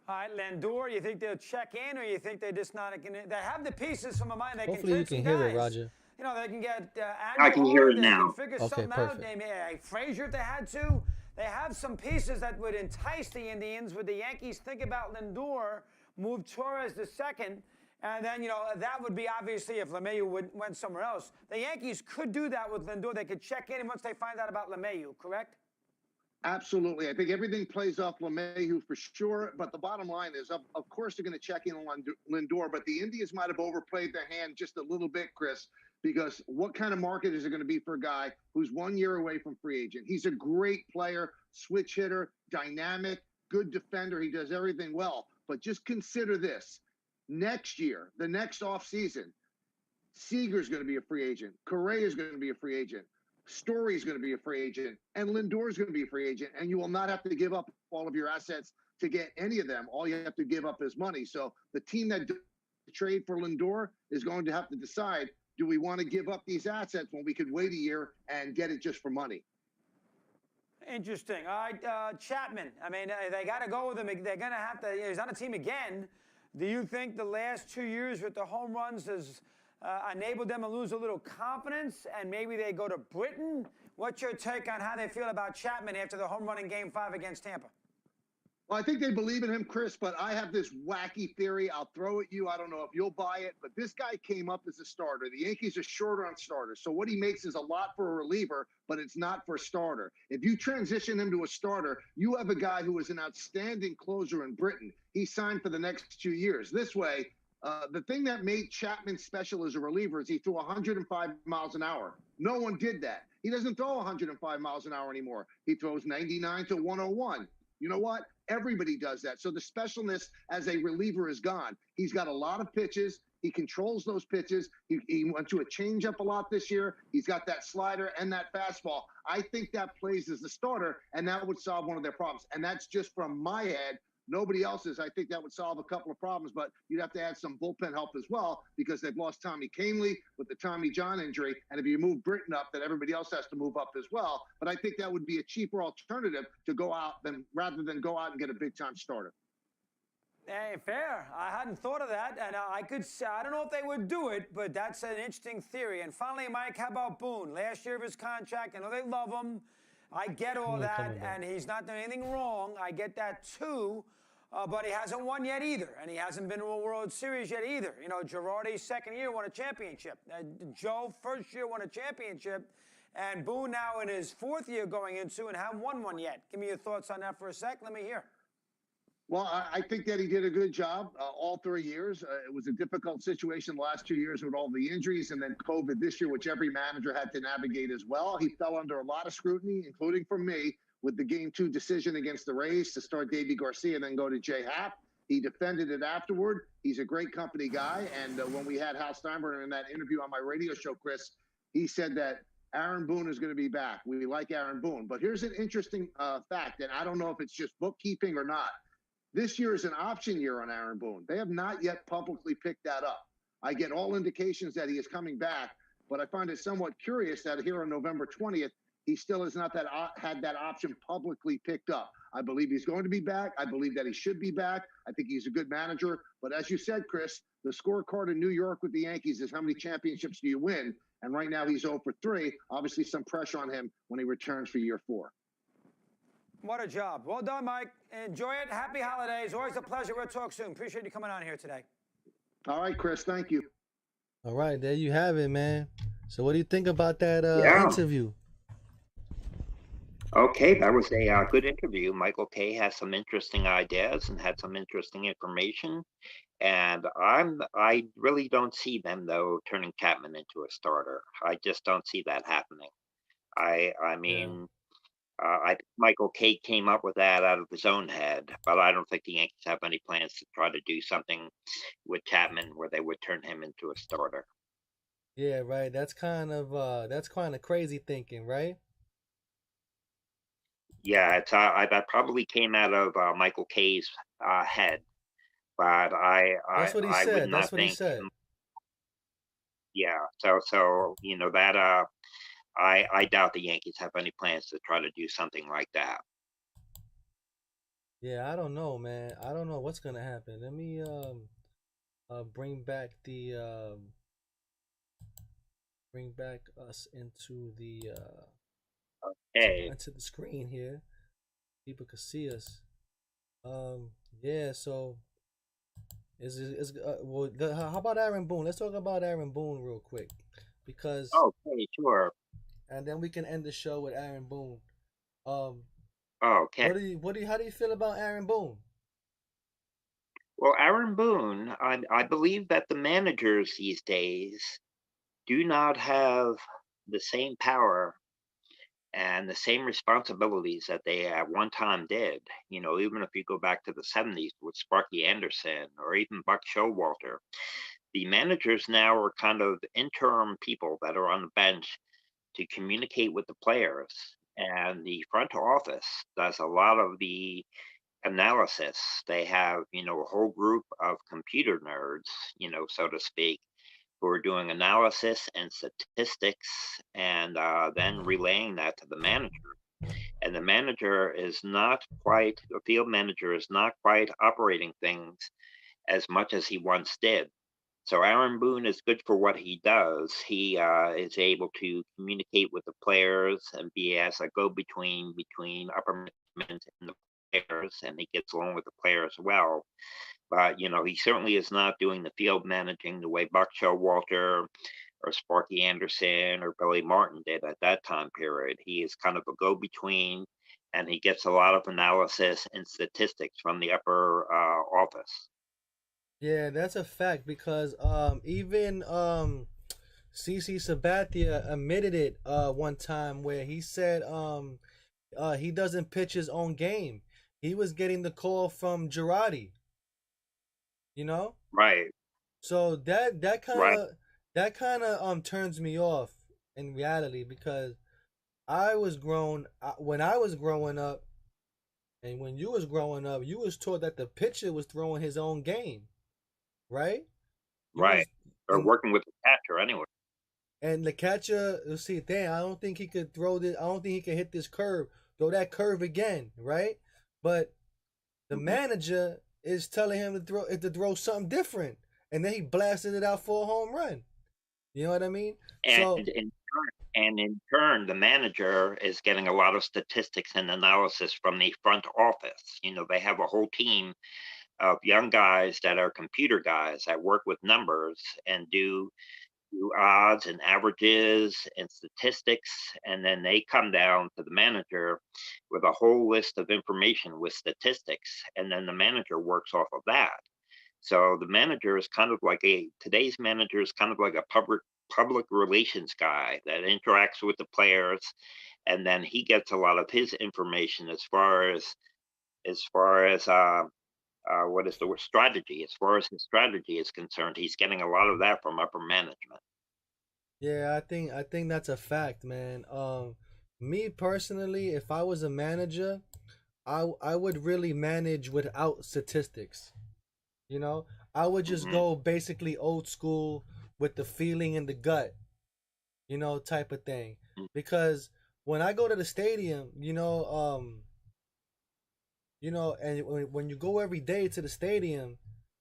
All right, Lindor, you think they'll check in, or you think they're just not going to? They have the pieces from a mind. They Hopefully you can can hear guys. it, Roger. They can get I can hear it they now. Can figure Okay, something perfect. out. Frazier, if they had to. They have some pieces that would entice the Indians. Would the Yankees think about Lindor, move Torres to second, and then, that would be obviously if LeMahieu went somewhere else. The Yankees could do that with Lindor. They could check in once they find out about LeMahieu, correct? Absolutely. I think everything plays off LeMahieu for sure. But the bottom line is, of course, they're going to check in on Lindor. But the Indians might have overplayed their hand just a little bit, Chris, because what kind of market is it going to be for a guy who's 1 year away from free agent? He's a great player, switch hitter, dynamic, good defender. He does everything well. But just consider this. Next year, the next offseason, Seager's going to be a free agent. Correa's going to be a free agent. Story's going to be a free agent, and Lindor's going to be a free agent, and you will not have to give up all of your assets to get any of them. All you have to give up is money. So the team that trade for Lindor is going to have to decide, do we want to give up these assets when we could wait a year and get it just for money? Interesting. All right, Chapman. I mean, they got to go with him. They're going to have to. He's on a team again. Do you think the last 2 years with the home runs has enabled them to lose a little confidence, and maybe they go to Britain? What's your take on how they feel about Chapman after the home run in Game 5 against Tampa? Well, I think they believe in him, Chris, but I have this wacky theory. I'll throw at you. I don't know if you'll buy it, but this guy came up as a starter. The Yankees are shorter on starters. So what he makes is a lot for a reliever, but it's not for a starter. If you transition him to a starter, you have a guy who is an outstanding closer in Britain. He signed for the next 2 years. This way, The thing that made Chapman special as a reliever is he threw 105 miles an hour. No one did that. He doesn't throw 105 miles an hour anymore. He throws 99 to 101. You know what? Everybody does that. So the specialness as a reliever is gone. He's got a lot of pitches. He controls those pitches. He went to a changeup a lot this year. He's got that slider and that fastball. I think that plays as the starter, and that would solve one of their problems. And that's just from my head. Nobody else's. I think that would solve a couple of problems, but you'd have to add some bullpen help as well because they've lost Tommy Kahnle with the Tommy John injury. And if you move Britton up, then everybody else has to move up as well. But I think that would be a cheaper alternative to go out rather than go out and get a big time starter. Hey, fair. I hadn't thought of that, and I don't know if they would do it, but that's an interesting theory. And finally, Mike, how about Boone? Last year of his contract, I know they love him. I get all that, and he's not doing anything wrong. I get that too, but he hasn't won yet either, and he hasn't been to a World Series yet either. You know, Girardi's second year won a championship. Joe, first year, won a championship, and Boone now in his fourth year going into and haven't won one yet. Give me your thoughts on that for a sec. Let me hear. Well, I think that he did a good job all 3 years. It was a difficult situation the last 2 years with all the injuries and then COVID this year, which every manager had to navigate as well. He fell under a lot of scrutiny, including from me, with the Game 2 decision against the Rays to start Davey Garcia and then go to Jay Happ. He defended it afterward. He's a great company guy. And when we had Hal Steinbrenner in that interview on my radio show, Chris, he said that Aaron Boone is going to be back. We like Aaron Boone. But here's an interesting fact, and I don't know if it's just bookkeeping or not. This year is an option year on Aaron Boone. They have not yet publicly picked that up. I get all indications that he is coming back, but I find it somewhat curious that here on November 20th, he still has not had that option publicly picked up. I believe he's going to be back. I believe that he should be back. I think he's a good manager. But as you said, Chris, the scorecard in New York with the Yankees is how many championships do you win? And right now he's 0 for 3. Obviously some pressure on him when he returns for year 4. What a job. Well done, Mike. Enjoy it. Happy holidays. Always a pleasure. We'll talk soon. Appreciate you coming on here today. All right, Chris. Thank you. All right, there you have it, man. So what do you think about that interview? Okay, that was a good interview. Michael Kay has some interesting ideas and had some interesting information. And I really don't see them, though, turning Chapman into a starter. I just don't see that happening. I mean... I think Michael Kay came up with that out of his own head, but I don't think the Yankees have any plans to try to do something with Chapman where they would turn him into a starter. Yeah, right. That's kind of crazy thinking, right? Yeah, it's that probably came out of Michael Kay's head, but That's what he I said. would not That's what think. he said. Yeah, so you know that I doubt the Yankees have any plans to try to do something like that. Yeah, I don't know, man. I don't know what's gonna happen. Let me bring back us into the into the screen here. People can see us. Yeah. So how about Aaron Boone? Let's talk about Aaron Boone real quick because. Okay, sure. And then we can end the show with Aaron Boone. Okay. How do you feel about Aaron Boone? Well, Aaron Boone, I believe that the managers these days do not have the same power and the same responsibilities that they at one time did. You know, even if you go back to the 70s with Sparky Anderson or even Buck Showalter, the managers now are kind of interim people that are on the bench to communicate with the players, and the front office does a lot of the analysis. They have, you know, a whole group of computer nerds, you know, so to speak, who are doing analysis and statistics and then relaying that to the manager. And the field manager is not quite operating things as much as he once did. So Aaron Boone is good for what he does. He is able to communicate with the players and be as a go-between between upper management and the players, and he gets along with the players well. But, you know, he certainly is not doing the field managing the way Buck Showalter or Sparky Anderson or Billy Martin did at that time period. He is kind of a go-between, and he gets a lot of analysis and statistics from the upper office. Yeah, that's a fact because even CC Sabathia admitted it one time where he said he doesn't pitch his own game. He was getting the call from Girardi, you know? Right, So that kind right, of that kind of turns me off in reality because I was grown when I was growing up and when you was growing up, you was taught that the pitcher was throwing his own game, right? You right. was Or working with the catcher anyway. and the catcher, let's see, damn, I don't think he could throw this. I don't think he could hit this curve. Throw that curve again, right? But the Mhm. manager is telling him to throw something different, and then he blasted it out for a home run. You know what I mean? And So in turn, the manager is getting a lot of statistics and analysis from the front office. They have a whole team of young guys that are computer guys that work with numbers and do odds and averages and statistics, and then they come down to the manager with a whole list of information with statistics, and then the manager works off of that. So the manager is kind of like a today's manager is kind of like a public relations guy that interacts with the players, and then he gets a lot of his information as far as what is the word strategy. As far as his strategy is concerned, he's getting a lot of that from upper management. yeah, I think that's a fact, man. Me personally, if I was a manager, I would really manage without statistics. You know, I would just Hmm. go basically old school with the feeling in the gut, type of thing. Because when I go to the stadium, and when you go every day to the stadium,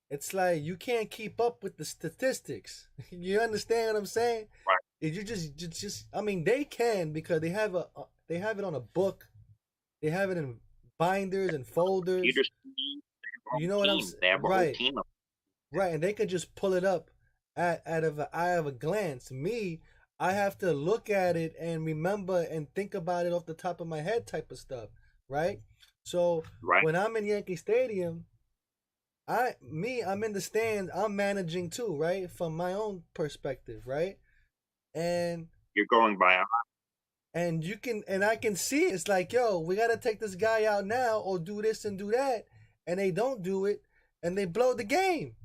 it's like you can't keep up with the statistics. You understand what I'm saying? Right. I mean, they can because they have it on a book. They have it in binders and folders. Computers, You know what I'm saying? they have a whole Right. team of Right, and they could just pull it up at out of the eye of a glance. Me, I have to look at it and remember and think about it off the top of my head, type of stuff. Right. So right. when I'm in Yankee Stadium, I'm in the stands. I'm managing too, right, from my own perspective, right, and You're going by a I can see it's like, yo, we got to take this guy out now or do this and do that, and they don't do it, and they blow the game.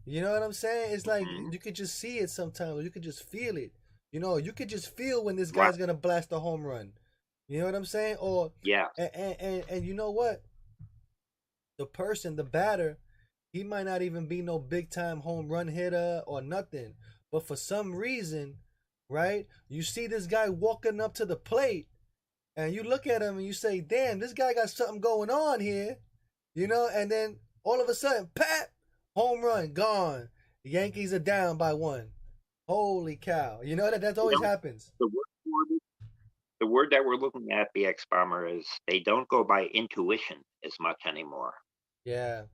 You know what I'm saying? It's like mhm, you could just see it sometimes, or you could just feel it. You could just feel when this right. guy's gonna blast a home run. You know what I'm saying? Or Yeah. and you know what? The person, the batter, he might not even be no big time home run hitter or nothing. But for some reason, right? You see this guy walking up to the plate, and you look at him and you say, "Damn, this guy got something going on here." And then all of a sudden, pat, home run, gone. The Yankees are down by one. Holy cow! You know that You always know, happens. the word for it- the word that we're looking at, the X bomber, is they don't go by intuition as much anymore. Yeah,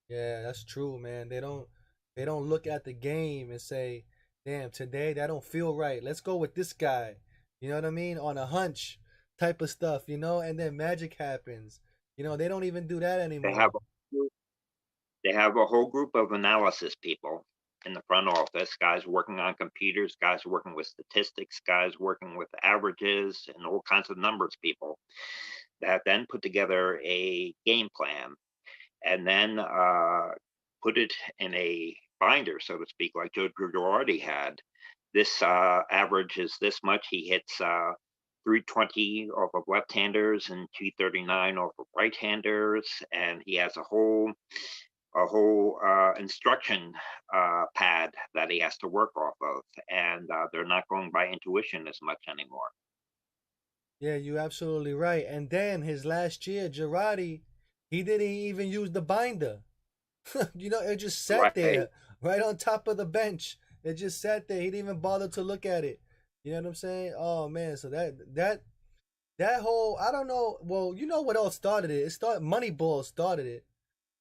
yeah, that's true, man. They don't look at the game and say, "Damn, today that don't feel right. Let's go with this guy." You know what I mean? On a hunch type of stuff, and then magic happens. They don't even do that They have anymore. a they have a whole group of analysis people in the front office, guys working on computers, guys working with statistics, guys working with averages and all kinds of numbers people that then put together a game plan and then put it in a binder, so to speak, like Joe Girardi had. This average is this much. He hits 320 off of left-handers and 239 off of right-handers, and he has a whole instruction pad that he has to work off of, and they're not going by intuition as much anymore. Yeah, you're absolutely right. And then his last year, Girardi, he didn't even use the binder. It just sat Right. there right on top of the bench. It just sat there. He didn't even bother to look at it. You know what I'm saying? Oh man, so that whole I don't know. Well, you know what else started it? It started Moneyball started it.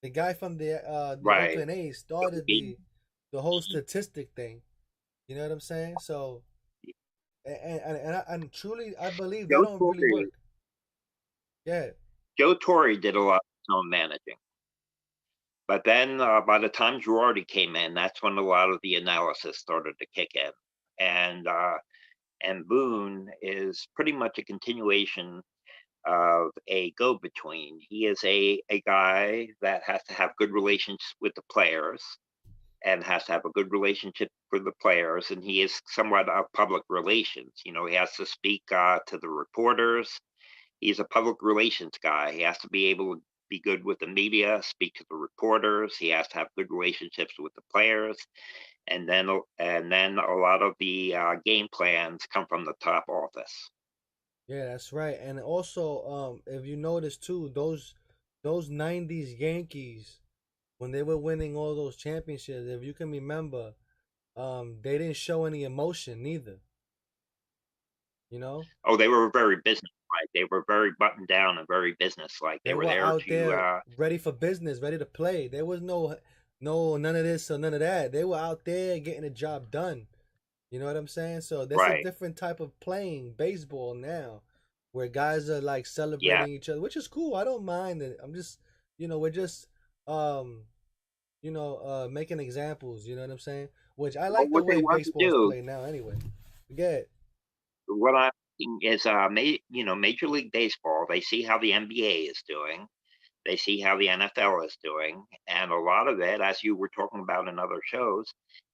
The guy from the Right. Oakland A's started the whole statistic thing. You know what I'm saying? So and truly I believe that Joe don't really Torre, work. Yeah. Joe Torre did a lot of his own managing. But then by the time Girardi came in, that's when a lot of the analysis started to kick in. And uh, and Boone is pretty much a continuation of a go-between. He is a guy that has to have good relations with the players and has to have a good relationship with the players, and he is somewhat of public relations. He has to speak to the reporters. He's a public relations guy. He has to be able to be good with the media, speak to the reporters. He has to have good relationships with the players, and then a lot of the game plans come from the top office. Yeah, that's right. And also, if you notice too, those '90s Yankees when they were winning all those championships, if you can remember, they didn't show any emotion neither. You know, Oh, they were very business-like. They were very buttoned down and very business-like. They they were were there out to, there ready for business, ready to play. There was no none of this or none of that. They were out there getting the job done. You know what I'm saying? So that's a right, different type of playing baseball now, where guys are like yeah. celebrating each other, which is cool. I don't mind it. I'm just, we're just, um, making examples. You know what I'm saying? Which I But like the what they way want to baseball is do, played now. Anyway, forget. what I'm thinking is, Major League Baseball. They see how the NBA is doing. They see how the NFL is doing, and a lot of it, as you were talking about in other shows,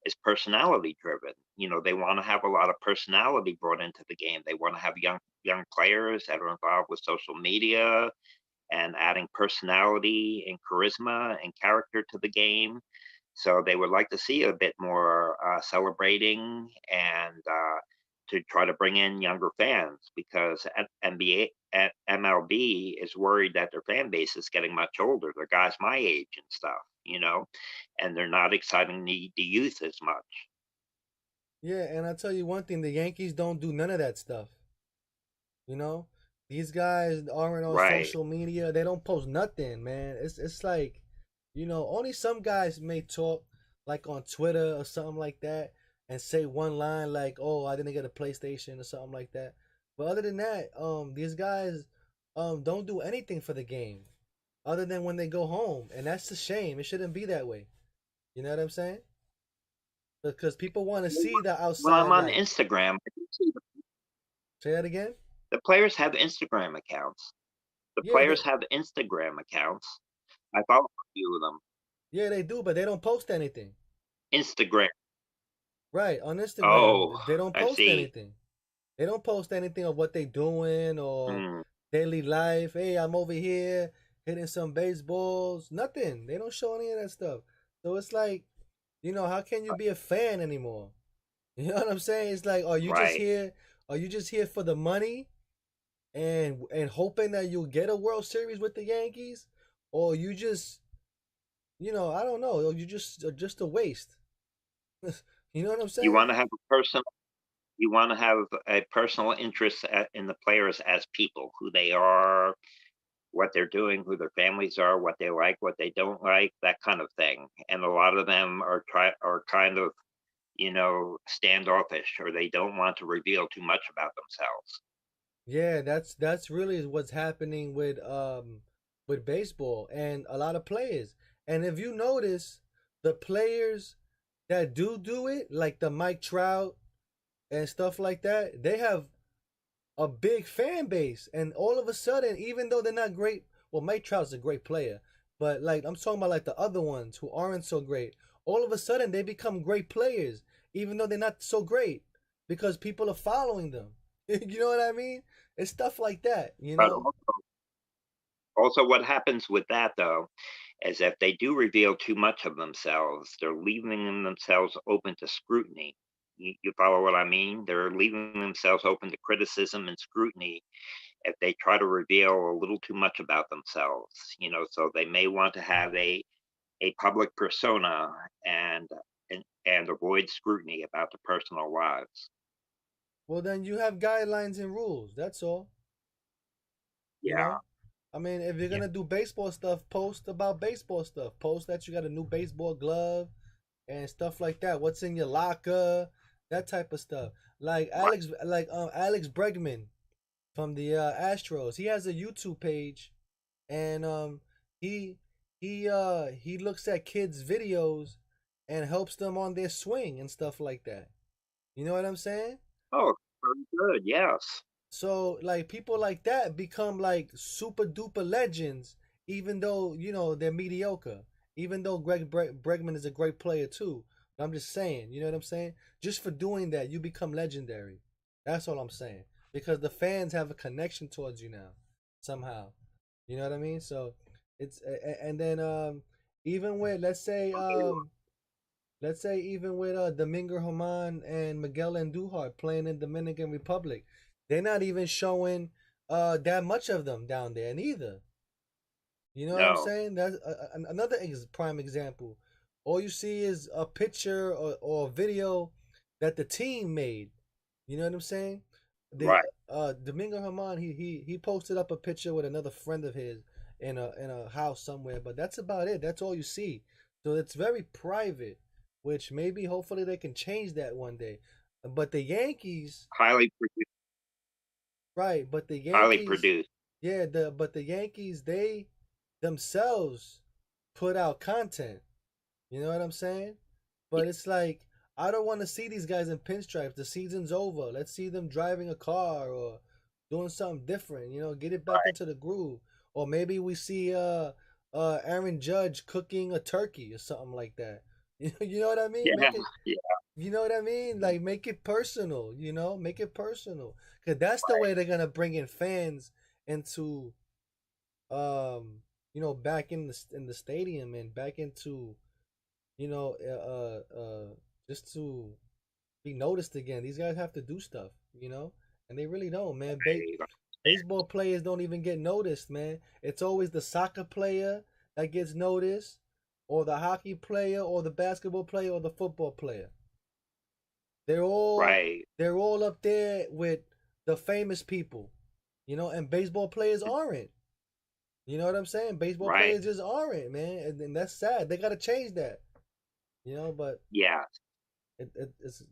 is personality driven. They want to have a lot of personality brought into the game. They want to have young players that are involved with social media and adding personality and charisma and character to the game. So they would like to see a bit more celebrating and to try to bring in younger fans because at at MLB is worried that their fan base is getting much older. They're guys my age and stuff, and they're not exciting the youth as much. Yeah, and I tell you one thing: the Yankees don't do none of that stuff. You know, these guys aren't on Right. social media. They don't post nothing, man. It's like, only some guys may talk like on Twitter or something like that and say one line like, "Oh, I didn't get a PlayStation" or something like that. But other than that, these guys don't do anything for the game other than when they go home, and that's a shame. It shouldn't be that way. You know what I'm saying? Because people want to see the When I'm outside on life. Instagram, I can see Say that again. the players have Instagram accounts. The Yeah, players have Instagram accounts. I follow a few of them. they do, but they don't post anything. Instagram. Right, on Instagram, Oh, they don't I post see. anything. They don't post anything of what they doing or Mm, daily life. Hey, I'm over here hitting some baseballs. Nothing. They don't show any of that stuff. So it's like, how can you be a fan anymore? You know what I'm saying? It's like, right. are you just here for the money and hoping that you'll get a World Series with the Yankees? Or you just, I don't know, or you just a waste. You know what I'm You saying? want to have a person. You want to have a personal interest in the players as people, who they are, what they're doing, who their families are, what they like, what they don't like, that kind of thing. And a lot of them are kind of standoffish, or they don't want to reveal too much about themselves. Yeah, that's really what's happening with baseball and a lot of players. And if you notice, the players that do it, like the Mike Trout and stuff like that, they have a big fan base. And all of a sudden, even though they're not great, well, Mike Trout's a great player, but like I'm talking about like the other ones who aren't so great. All of a sudden, they become great players, even though they're not so great, because people are following them. You know what I mean? It's stuff like that, you But know? also, what happens with that though is if they do reveal too much of themselves, they're leaving themselves open to scrutiny. You follow what I mean? They're leaving themselves open to criticism and scrutiny if they try to reveal a little too much about themselves. So they may want to have a public persona and and avoid scrutiny about the personal lives. Well, then you have guidelines and rules. That's all, you Yeah, know? I mean, if you're Yeah. gonna do baseball stuff, post about baseball stuff. Post that you got a new baseball glove and stuff like that. What's in your locker? That type of stuff. Like right. Alex Bregman from the Astros. He has a YouTube page, and he he looks at kids' videos and helps them on their swing and stuff like that. You know what I'm saying? Oh, very good. Yes. So like people like that become like super duper legends, even though they're mediocre. Even though Bregman is a great player too. But I'm just saying, you know what I'm saying? Just for doing that, you become legendary. That's all I'm saying. Because the fans have a connection towards you now, somehow. You know what I mean? So it's and then even with let's say even with Domingo Herman and Miguel Andujar playing in Dominican Republic, they're not even showing that much of them down there neither. You know what I'm No. saying? That's another prime example. All you see is a picture or a video that the team made. You know what I'm saying? The Right. Domingo Herman he posted up a picture with another friend of his in a house somewhere, but that's about it. That's all you see. So it's very private, which maybe hopefully they can change that one day. But the Yankees, Highly produced. right? But the Highly Yankees, produced. yeah, the Yankees they themselves put out content. You know what I'm saying? But it's like I don't want to see these guys in pinstripes. The season's over. Let's see them driving a car or doing something different. Get it back Right. into the groove. Or maybe we see Aaron Judge cooking a turkey or something like that. You know what I mean? Yeah. Make it. Yeah. You know what I mean? Like make it personal. Make it personal. Cause that's the Right. way they're gonna bring in fans into back in the stadium and back into you know just to be noticed again. These guys have to do stuff, and they really don't, man. Baseball players don't even get noticed, man. It's always the soccer player that gets noticed, or the hockey player, or the basketball player, or the football player. They're all Right. they're all up there with the famous people, and baseball players aren't. You know what I'm saying? Baseball Right. players just aren't, man, and that's sad. They got to change that, But Yeah. it's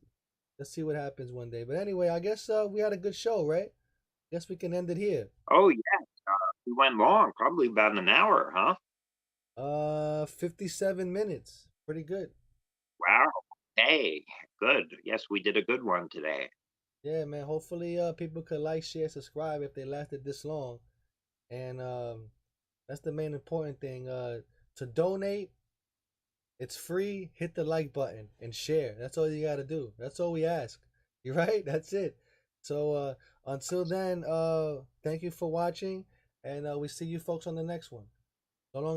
let's see what happens one day. But anyway, I guess we had a good show, right? Guess we can end it here. Oh, yeah. We went long, probably about an hour, huh? 57 minutes, pretty good. Wow. Hey, good. Yes, we did a good one today. Yeah, man. Hopefully, people could like, share, subscribe if they lasted this long, and that's the main important thing. To donate, it's free. Hit the like button and share. That's all you gotta do. That's all we ask. You right? That's it. So until then, thank you for watching, and we see you folks on the next one.